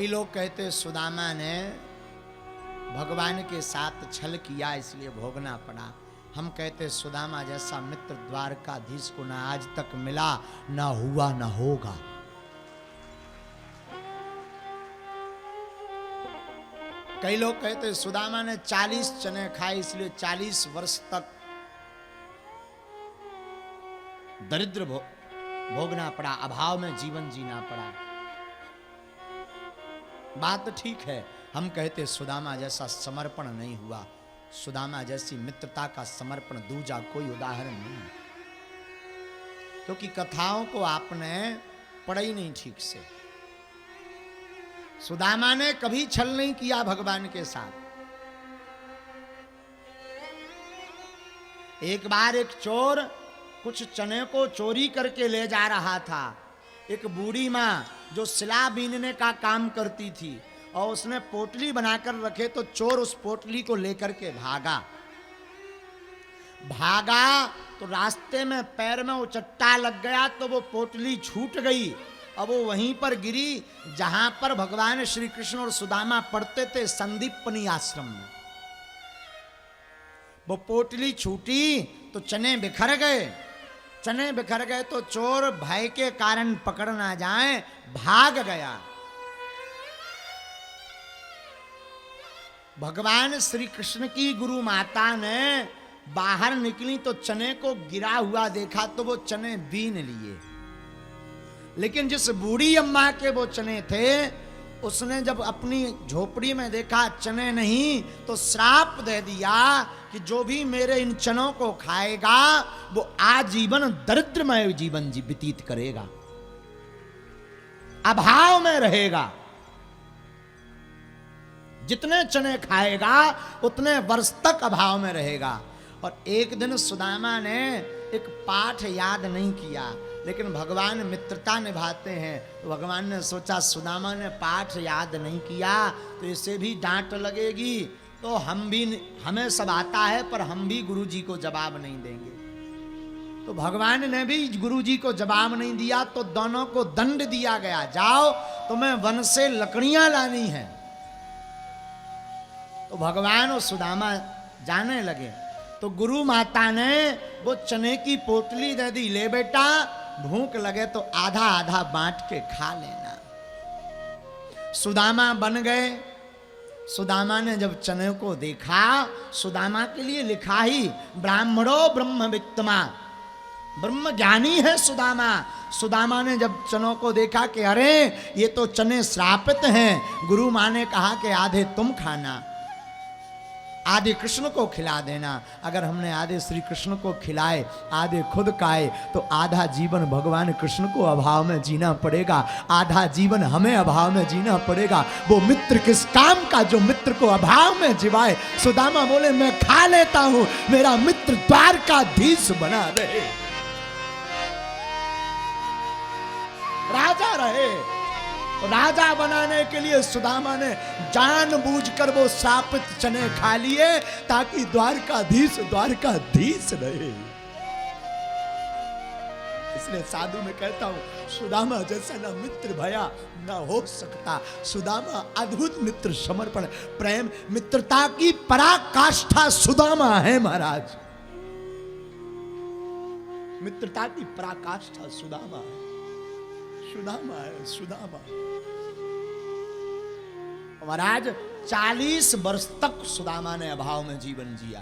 कई लोग कहते सुदामा ने भगवान के साथ छल किया इसलिए भोगना पड़ा। हम कहते सुदामा जैसा मित्र द्वारकाधीश को ना आज तक मिला, ना हुआ, ना होगा। कई लोग कहते सुदामा ने 40 चने खाए इसलिए 40 वर्ष तक दरिद्र भोगना पड़ा, अभाव में जीवन जीना पड़ा। बात ठीक है। हम कहते सुदामा जैसा समर्पण नहीं हुआ, सुदामा जैसी मित्रता का समर्पण दूजा कोई उदाहरण नहीं, क्योंकि कथाओं को आपने पढ़ा ही नहीं ठीक से। सुदामा ने कभी छल नहीं किया भगवान के साथ। एक बार एक चोर कुछ चने को चोरी करके ले जा रहा था। एक बूढ़ी मां जो सिला बीनने का काम करती थी और उसने पोटली बनाकर रखे, तो चोर उस पोटली को लेकर के भागा तो रास्ते में पैर में वो चट्टा लग गया, तो वो पोटली छूट गई। अब वो वहीं पर गिरी जहां पर भगवान श्री कृष्ण और सुदामा पढ़ते थे, संदीपनी आश्रम में। वो पोटली छूटी तो चने बिखर गए तो चोर भय के कारण पकड़ ना जाए भाग गया। भगवान श्री कृष्ण की गुरु माता ने बाहर निकली तो चने को गिरा हुआ देखा, तो वो चने बीन लिए। लेकिन जिस बूढ़ी अम्मा के वो चने थे, उसने जब अपनी झोपड़ी में देखा चने नहीं, तो श्राप दे दिया कि जो भी मेरे इन चनों को खाएगा वो आजीवन दरिद्रमय जीवन व्यतीत करेगा, अभाव में रहेगा। जितने चने खाएगा उतने वर्ष तक अभाव में रहेगा। और एक दिन सुदामा ने एक पाठ याद नहीं किया, लेकिन भगवान मित्रता निभाते हैं, तो भगवान ने सोचा सुदामा ने पाठ याद नहीं किया तो इसे भी डांट लगेगी, तो हमें सब आता है पर हम भी गुरु जी को जवाब नहीं देंगे। तो भगवान ने भी गुरु जी को जवाब नहीं दिया, तो दोनों को दंड दिया गया, जाओ तुम्हें वन से लकड़ियां लानी है। तो भगवान और सुदामा जाने लगे, तो गुरु माता ने वो चने की पोटली दे दी, ले बेटा भूख लगे तो आधा आधा बांट के खा लेना। सुदामा बन गए। सुदामा ने जब चने को देखा, सुदामा के लिए लिखा ही ब्राह्मणो ब्रह्मवित्तमा, ब्रह्म ज्ञानी है सुदामा। सुदामा ने जब चनों को देखा कि अरे ये तो चने श्रापित हैं, गुरु माँ ने कहा कि आधे तुम खाना, आधे कृष्ण को खिला देना। अगर हमने आधे श्री कृष्ण को खिलाए, आधे खुद खाए, तो आधा जीवन भगवान कृष्ण को अभाव में जीना पड़ेगा, आधा जीवन हमें अभाव में जीना पड़ेगा। वो मित्र किस काम का जो मित्र को अभाव में जिवाए। सुदामा बोले मैं खा लेता हूं, मेरा मित्र द्वारकाधीश बना रहे, राजा रहे। राजा बनाने के लिए सुदामा ने जानबूझकर वो श्रापित चने खा लिए, ताकि द्वारकाधीश रहे। इसलिए साधु में कहता हूं सुदामा जैसा ना मित्र भया ना हो सकता। सुदामा अद्भुत मित्र, समर्पण, प्रेम, मित्रता की पराकाष्ठा सुदामा है महाराज। मित्रता की पराकाष्ठा सुदामा है, सुदामा। महाराज 40 वर्ष तक सुदामा ने अभाव में जीवन जिया।